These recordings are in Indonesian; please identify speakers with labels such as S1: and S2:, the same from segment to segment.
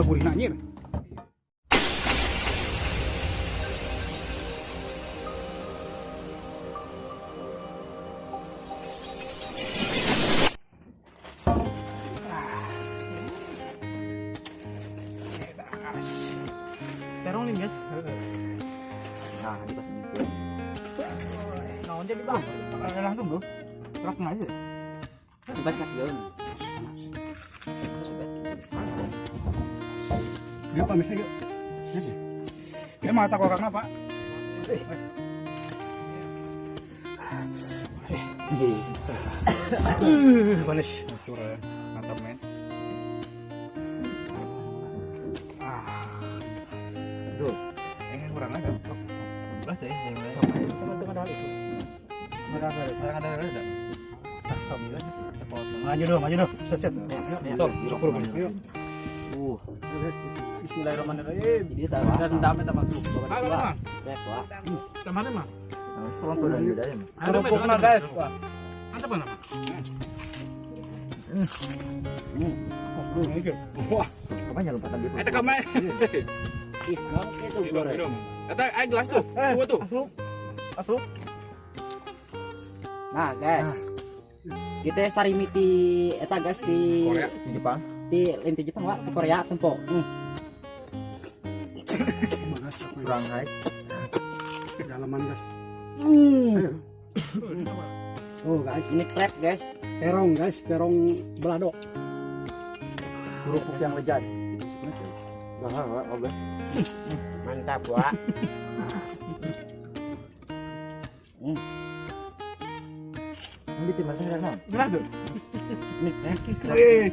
S1: gurih anjir.
S2: Terong nih guys.
S3: Nah, di pas ini.
S2: Naon jadi bang?
S1: Langsung bro. Rak aja.
S3: Sebanyak yun.
S1: Dia apa misalnya yuk? Dia mata kok karena pak. Manis. Curah. Mantap men.
S3: Tuh,
S1: Yang kurang ada. Belas deh.
S2: Sama tengah dahal itu.
S1: Ada. Maju dong. Set. Top, syukur man. Ayo.
S2: Bismillahirrahmanirrahim.
S3: jadi tahu.
S2: Dan dame tamak tuh.
S1: Halo, Bang.
S3: Rek, wah.
S1: Kemarin mah.
S3: Selang pada dia ya.
S2: Kerupuk nah guys. Wah.
S1: Mantap mana? Wah,
S3: Kapan lompatan dia?
S1: eta kamar.
S3: Ih, kamu itu goreng.
S1: Minum. Eta air gelas tuh. Dua tuh.
S2: Asup.
S3: Nah, guys. Kita sarimiti eta guys di
S1: Korea.
S3: di Jepang. Di linti Jepang, Wak, di Korea tempo. Kurang hai.
S1: Dalaman gas.
S3: Oh, guys, ini crab, guys.
S1: Terong guys, terong belado.
S3: Kerupuk yang lezat. Mantap, Wak. Ini tim masih enggak non?
S2: Belah tuh.
S1: Hei.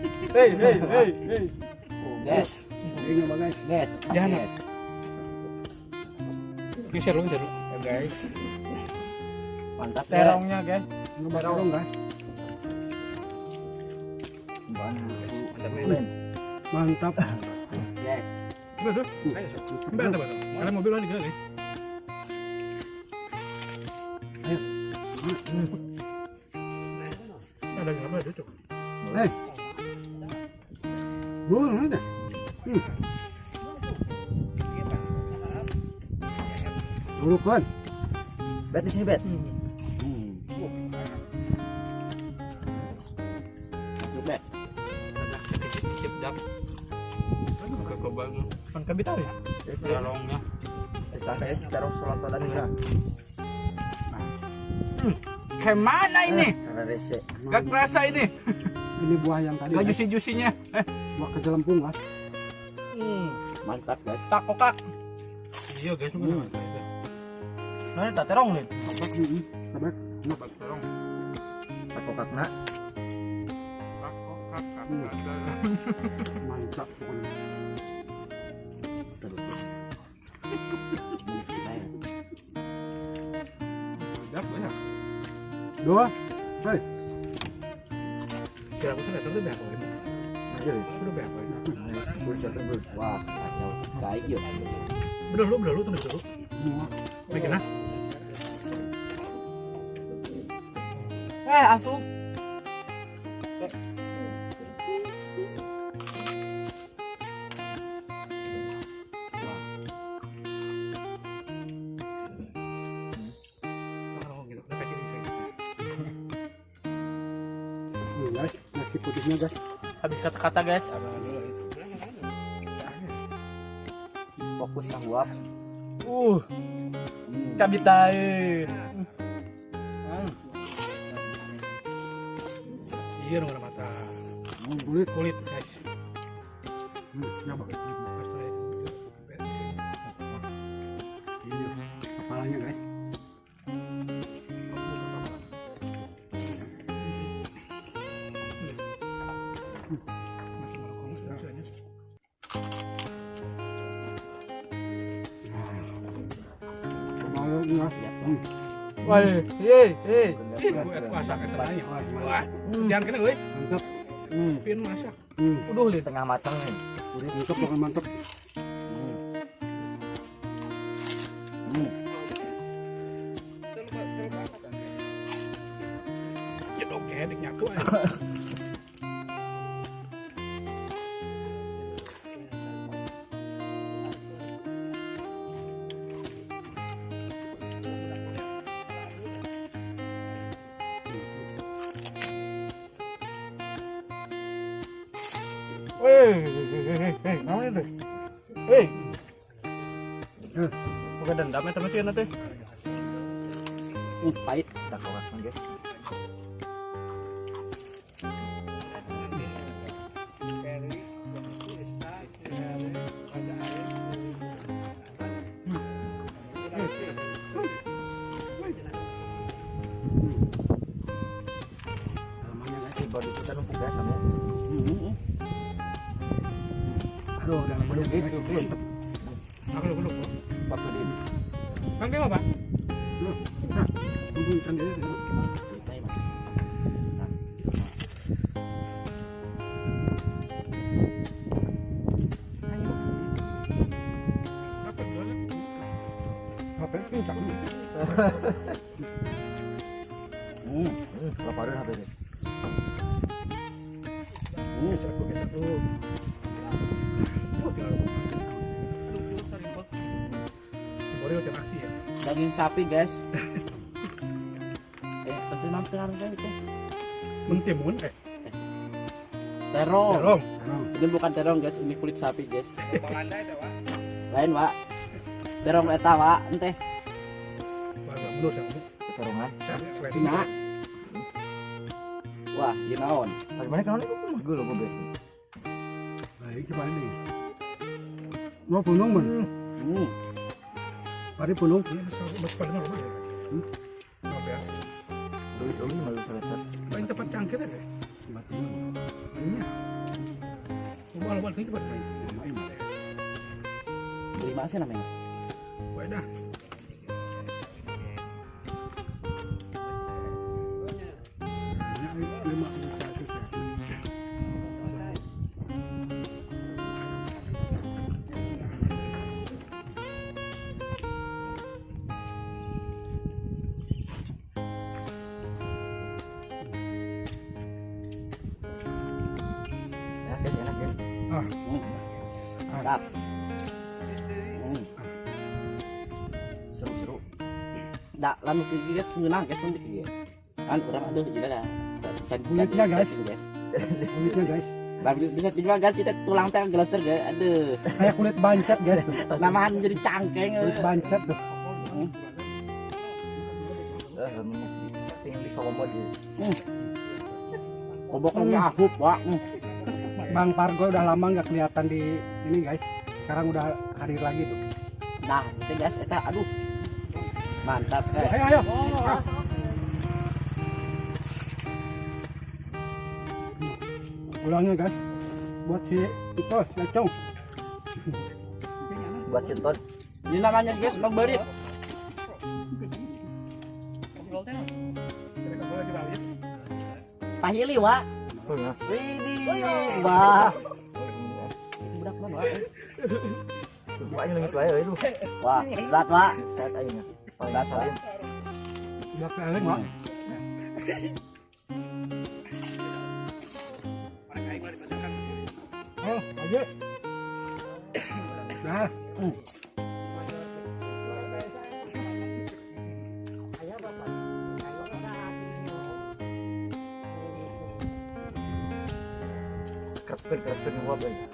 S3: Guys,
S1: Ini apa guys?
S3: guys,
S2: Jangan.
S3: guys.
S1: Ini seru. Ya guys.
S3: Mantap,
S2: Terongnya guys.
S1: Nyoba terong guys.
S3: guys.
S1: Mantap.
S3: Guys.
S1: Betul. Ayo, betul. Ada mobil lagi kali. Ayo. Ada apa itu, Cok? Hei. Boleh ada. Dulu kan.
S3: Bet di sini, bet. Masuk, bet.
S1: Sedap. Aduh, kekobang.
S2: Kan kabita ya.
S1: Terongnya.
S3: Sampai terus sholat pada mira.
S1: Kemana ini?
S3: Karena rese.
S1: Gak kerasa ini.
S4: Ini buah yang tadi
S1: Gak juicy-juicynya.
S4: buah kejelempung mas.
S3: Mantap, guys.
S2: Tak kokak.
S1: Iya guys, bener mantap itu.
S2: Nah, tak terong nih.
S4: Apa sabek
S1: Dapat terong.
S3: Aku kakna.
S4: mantap pokoknya.
S1: Dapat ya.
S4: Dua. Hei.
S1: Kira aku kan datang tuh berapa ini? Udah berapa ini?
S3: Wah, kacau. Kayak gitu.
S1: Bener lu tuh dulu.
S4: Semua.
S1: Bikin ah.
S2: Asup.
S4: Guys, nasi putihnya guys.
S2: Habis kata-kata guys.
S3: Fokus kang uap.
S2: Kabita.
S1: Iya dong ada mata.
S4: Kulit.
S1: Kulit guys.
S4: Nyoba. Ini kepalanya guys. Kepalanya.
S2: Wah,
S1: Masak katanya. Wah, jangan kena gue.
S4: Mantap.
S1: Pin masak.
S2: udah lihat.
S3: Tengah matang nih.
S4: Mantap pokoknya mantap.
S1: Ya oke, dik nyatu aja.
S2: Namanya deh. Hei. Bukan dendam ya teman-teman nanti.
S3: Pahit.
S1: Tak kawat guys. Baru kita numpuk guys sama.
S4: Aduh, udah lama
S1: Belum
S4: guys.
S1: gitu, belum.
S2: Aku lupa.
S1: Pak Din.
S2: Bang dia apa?
S4: Nah, tunggu ikan dia.
S1: Ceritanya Mas. Nah.
S2: Apa jualan?
S4: Apa ya? Cak.
S1: Laparin HP ini.
S4: Cak oke satu.
S2: Boleh udah aksi ya.
S3: Daging sapi guys. Tentu nanti harus itu.
S2: Mentimun
S3: Terong.
S2: Terong.
S3: Ini bukan terong guys, ini kulit sapi guys. Lain Wak. Terong eta Wak, ente.
S2: Agak menurut saya.
S1: Kerongan.
S3: Cina. Wah, ginaon.
S1: Bagaimana kalau itu gue loh gue.
S4: Baik, coba ini. Dua punung men. Hari punung.
S2: Masih pada malam ya. Apa ya?
S1: Tulis oli malu seleter.
S2: Main tempat cangkir ya. Iya. Ubah-ubah ini cepat.
S3: Beli mana sih namanya?
S2: Wadah.
S1: Ya guys, enak guys.
S3: Sedap.
S1: Seru-seru.
S3: Dak lalu pergi guys, ngeunah guys nanti dia. Kan orang ada juga dah.
S4: Kulitnya, guys.
S3: guys.
S4: Kulitnya guys.
S3: Tapi bisa tinggal guys, kita tulang teh gelaser guys. Aduh.
S4: Kayak kulit bancet guys.
S3: Namahan jadi cangkeng.
S4: Kulit bancet tuh.
S1: Mesti setting di somo dia.
S3: Koboknya ahup, Wak.
S4: Bang Pargo udah lama nggak kelihatan di ini guys. Sekarang udah hadir lagi tuh.
S3: Nah, itu guys, eta aduh. Mantap guys.
S4: Ayo. Ulangnya guys. Buat si itu, si Acong.
S1: Buat centon.
S3: Ini namanya guys memberit. Pahili, Wak.
S1: Oh ya.
S3: Widih, Wah. Budak mana, Wak?
S1: Bukannya lagi tuh itu.
S3: Wah, zat, Wak.
S1: Saat aja.
S3: Zat, Wak.
S4: Udah keleng Mak. Oh, aja. Nah.
S1: Kerapin yang apa ya?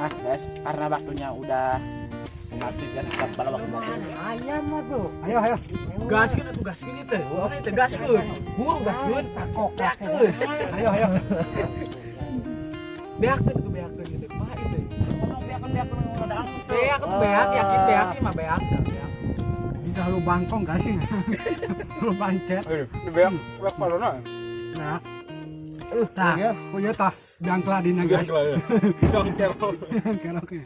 S3: Nah, guys, karena waktunya udah habis guys, kita bala waktu guys.
S4: Ayam tuh. Ayo.
S2: Gaskeun atuh gaskeun itu. Wah, itu gaskeun. Buang gaskeun.
S4: Takok.
S2: Beakeun.
S4: Ayo.
S2: Beakeun itu beakeun gitu. Mah itu.
S3: Ngomong beak udah angin.
S2: Beak itu beak, yakin beak ini mah beak.
S4: Bisa lu bangkong gak sih? Lu bancet.
S2: Beak palona.
S4: Nah. Tah, oh iya tah, biang keladina guys.
S2: Dong kerok.
S4: Keroknya.